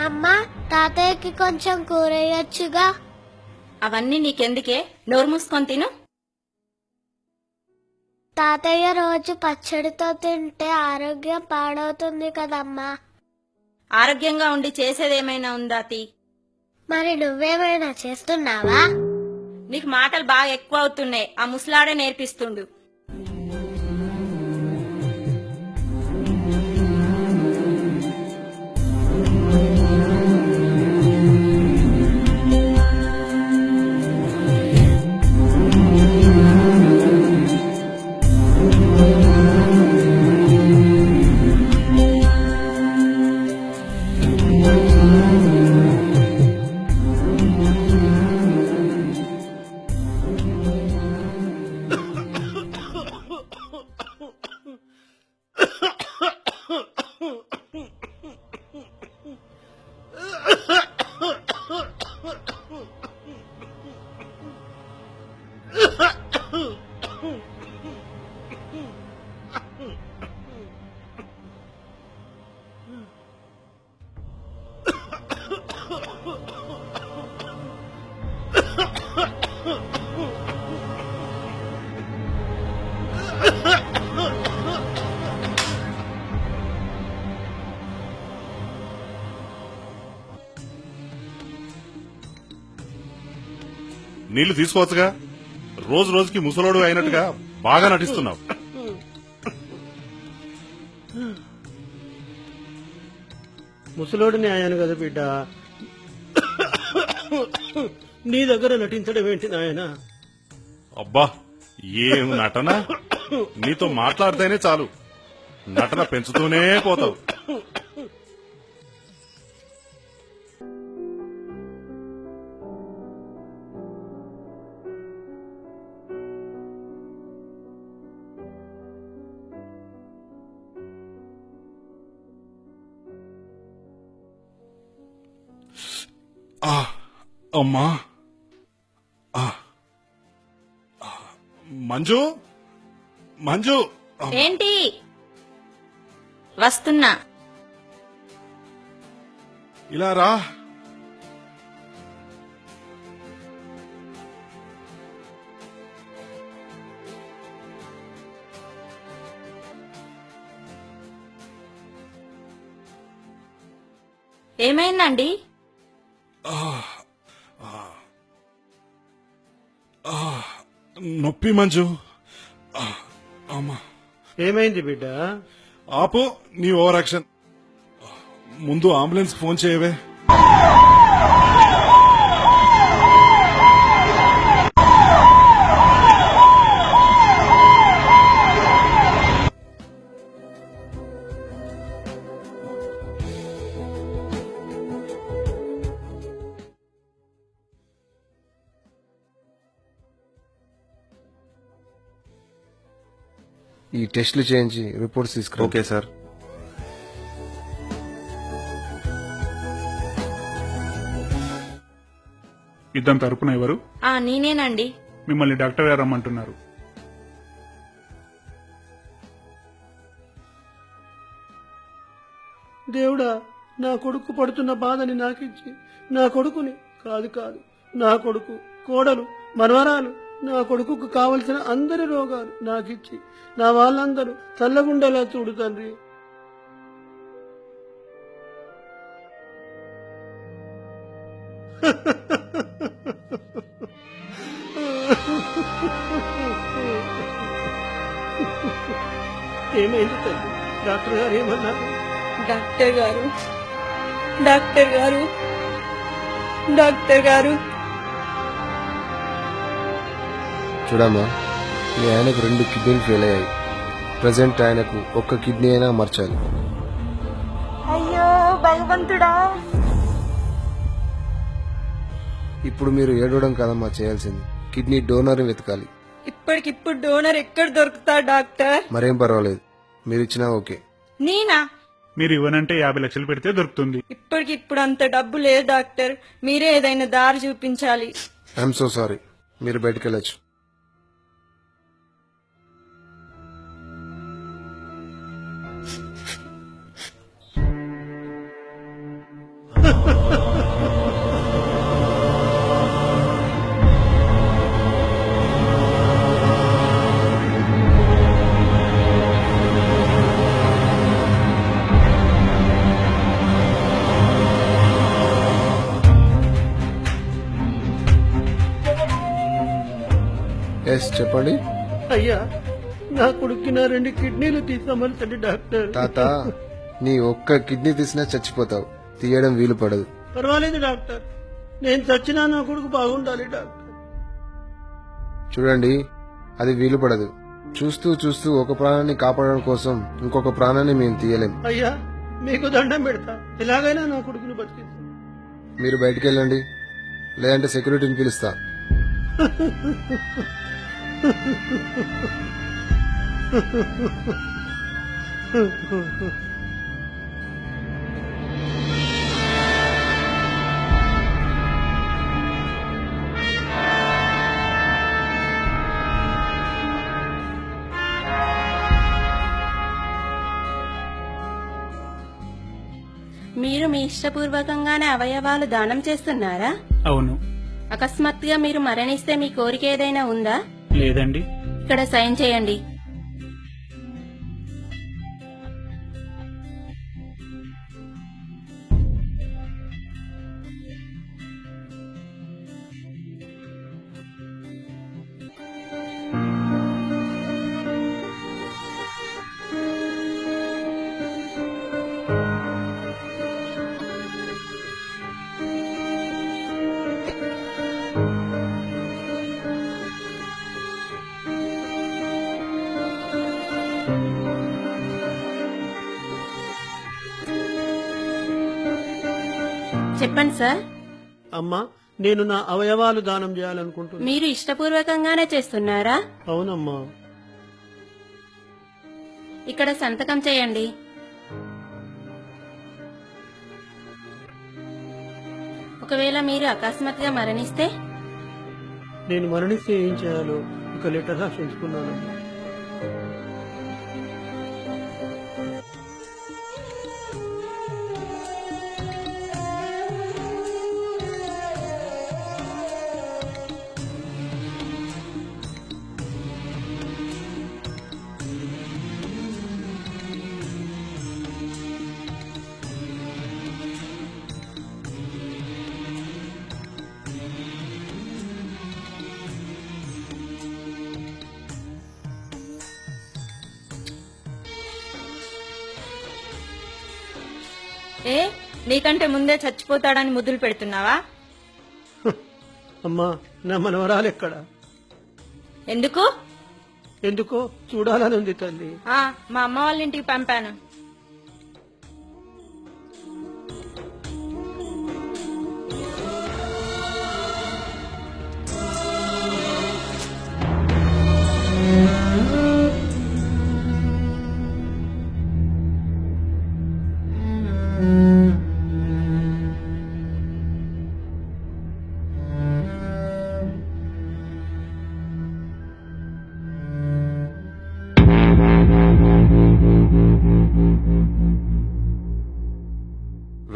అమ్మ తాతయ్యకి కొంచెం కూర వేయొచ్చుగా. అవన్నీ నీకెందుకే, నోరు మూసుకొని తిను. తాతయ్య రోజు పచ్చడితో తింటే ఆరోగ్యం పాడవుతుంది కదమ్మా. ఆరోగ్యంగా ఉండి చేసేదేమైనా ఉందా తీ? మరి నువ్వేమైనా చేస్తున్నావా? నీకు మాటలు బాగా ఎక్కువ అవుతున్నాయి. ఆ ముసలాడే నేర్పిస్తుండు. నీళ్లు తీసుకోవచ్చుగా. రోజు రోజుకి ముసలోడు అయినట్టుగా బాగా నటిస్తున్నావు. ముసలోడిని అయ్యాను కదా బిడ్డ, నీ దగ్గర నటించడం ఏంటి నాయన? అబ్బా ఏం నటన! నీతో మాట్లాడితేనే చాలు నటన పెంచుతూనే పోతావు. అమ్మా మంజు, మంజు ఏంటి? వస్తున్నా. ఇలా రా. ఏమైందండి? నొప్పి మంజు. అమ్మా ఏమైంది బిడ్డ? ఆపు నీ ఓవర్ యాక్షన్. ముందు అంబులెన్స్ ఫోన్ చేయవే. ఈ టెస్టులు చేయించి రిపోర్ట్స్ తీసుకురా. Okay sir. ఇద్దరు తరపున ఎవరు? నేనేనండి. మిమ్మల్ని డాక్టర్ గారు రమ్మంటున్నారు. దేవుడా, నా కొడుకు పడుతున్న బాధని నాకిచ్చి, నా కొడుకుని కాదు కాదు నా కొడుకు, కోడలు, మనవరాలు, నా కొడుకుకు కావలసిన అందరి రోగాలు నాకిచ్చి నా వాళ్ళందరూ చల్లగుండేలా చూడు తండ్రి. ఏమైంది తల్లి? డాక్టర్ గారు ఏమన్నారు? డాక్టర్ గారు, డాక్టర్ గారు, డాక్టర్ గారు. చూడమ్మా, మీ ఆయనకు 2 కిడ్నీలు ఫెయిల్ అయ్యాయి. ప్రజెంట్ ఆయనకు 1 కిడ్నీ అయినా మార్చాలి. అయ్యో భగవంతుడా! ఇప్పుడు మీరు ఏడవడం కాదమ్మా చేయాల్సింది, కిడ్నీ డోనర్ వెతకాలి. ఇప్పటికిప్పుడు డోనర్ ఎక్కడ దొరుకుతా డాక్టర్? మరేం పర్వాలేదు, మీరు ఇచ్చినా ఓకే. నేనా? మీరు ఇవ్వనంటే 50 లక్షలు పెడితే దొరుకుతుంది. ఇప్పటికిప్పుడు అంత డబ్బు లేదు డాక్టర్, మీరే ఏదైనా దారి చూపించాలి. ఐఎమ్ సో సారీ, మీరు బయటకు వెళ్ళచ్చు. ఎస్ చెప్పండి. అయ్యా, నా కొడుక్కి నా 2 కిడ్నీలు తీసామని డాక్టర్. తాత, నీ ఒక్క కిడ్నీ తీసినా చచ్చిపోతావు. తీయడం వీలు పడదు. పర్వాలేదు డాక్టర్, నేను చచ్చినా నా కొడుకు బాగుండాలి డాక్టర్. చూడండి, అది వీలు పడదు. చూస్తూ చూస్తూ ఒక ప్రాణాన్ని కాపాడడం కోసం ఇంకొక ప్రాణాన్ని మేము తీయలేం. అయ్యా, మీకు దండం పెడతా, ఎలాగైనా నా కొడుకుని బతికిస్తా. మీరు బయటికి వెళ్ళండి, లేదంటే సెక్యూరిటీని పిలుస్తా. మీరు మీ ఇష్టపూర్వకంగానే అవయవాలు దానం చేస్తున్నారా? అవును. అకస్మాత్తుగా మీరు మరణిస్తే మీ కోరిక ఏదైనా ఉందా? లేదండి. ఇక్కడ సైన్ చేయండి. చెప్పండి సార్. అమ్మా, నేను నా అవయవాలు దానం చేయాలనుకుంటున్నా. మీరు ఇష్టపూర్వకంగానే చేస్తున్నారా? అవునమ్మా. ఇక్కడ సంతకం చేయండి. ఒకవేళ మీరు అకస్మాత్తుగా మరణిస్తే? నేను మరణిస్తే ఏం చేయాలో ఒక లెటర్ రాసి ఉంచుకున్నానమ్మా. ఏ, నీకంటే ముందే చచ్చిపోతాడని ముద్దులు పెడుతున్నావా? అమ్మా, నా మనవరాలు ఎక్కడ? ఎందుకు? ఎందుకో చూడాలని ఉంది తల్లి. మా అమ్మ వాళ్ళ ఇంటికి పంపాను.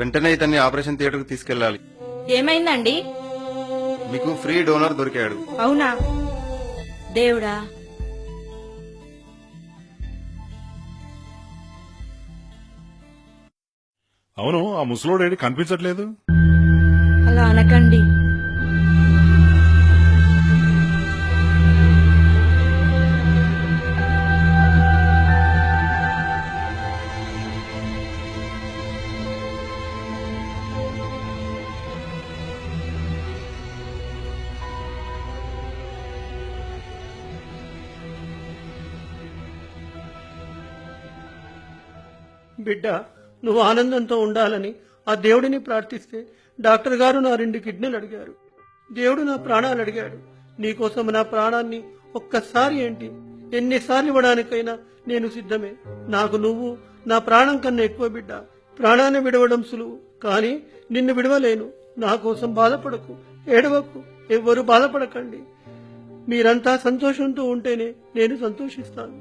వెంటనే ఇతన్ని ఆపరేషన్ థియేటర్ కు తీసుకెళ్లాలి. ఏమైందండి? మీకు ఫ్రీ డోనర్ దొరికాడు. అవునా? దేవుడా. అవును, ఆ ముసలోడేడి కనిపించట్లేదు. అలా అనకండి. బిడ్డ, నువ్వు ఆనందంతో ఉండాలని ఆ దేవుడిని ప్రార్థిస్తే డాక్టర్ గారు నా 2 కిడ్నీలు అడిగారు. దేవుడు నా ప్రాణాలు అడిగాడు. నీకోసం నా ప్రాణాన్ని ఒక్కసారి ఏంటి, ఎన్నిసార్లు ఇవ్వడానికైనా నేను సిద్ధమే. నాకు నువ్వు నా ప్రాణం కన్నా ఎక్కువ బిడ్డ. ప్రాణాన్ని విడవడం సులువు, కానీ నిన్ను విడవలేను. నా కోసం బాధపడకు, ఏడవకు, ఎవ్వరూ బాధపడకండి. మీరంతా సంతోషంతో ఉంటేనే నేను సంతోషిస్తాను.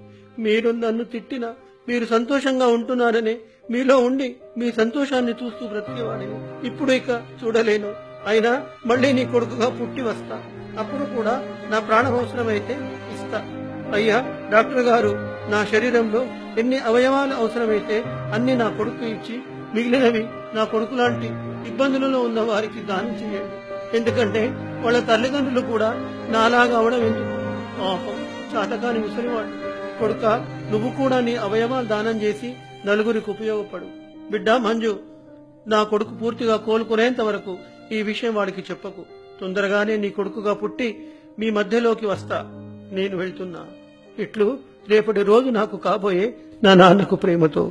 మీరు నన్ను తిట్టినా మీరు సంతోషంగా ఉంటున్నారనే మీలో ఉండి మీ సంతోషాన్ని చూస్తూ బ్రతికేవాడిని. ఇప్పుడు ఇక చూడలేను. అయినా మళ్ళీ నీ కొడుకుగా పుట్టి వస్తా. అప్పుడు కూడా నా ప్రాణం అవసరమైతే ఇస్తా. అయ్యా డాక్టర్ గారు, నా శరీరంలో ఎన్ని అవయవాలు అవసరమైతే అన్ని నా కొడుకు ఇచ్చి మిగిలినవి నా కొడుకు లాంటి ఇబ్బందులలో ఉన్న వారికి దానం చేయండి. ఎందుకంటే వాళ్ళ తల్లిదండ్రులు కూడా నాలాగా అవడం ఎందుకు? పాపం చాతకాని ముసలివాడు. కొడుక, నువ్వు కూడా నీ అవయవాలు దానం చేసి నలుగురికి ఉపయోగపడు. బిడ్డ మంజు, నా కొడుకు పూర్తిగా కోలుకునేంత వరకు ఈ విషయం వాడికి చెప్పకు. తొందరగానే నీ కొడుకుగా పుట్టి మీ మధ్యలోకి వస్తా. నేను వెళ్తున్నా. ఇట్లు రేపటి రోజు నాకు కాబోయే నా నాన్నకు ప్రేమతో.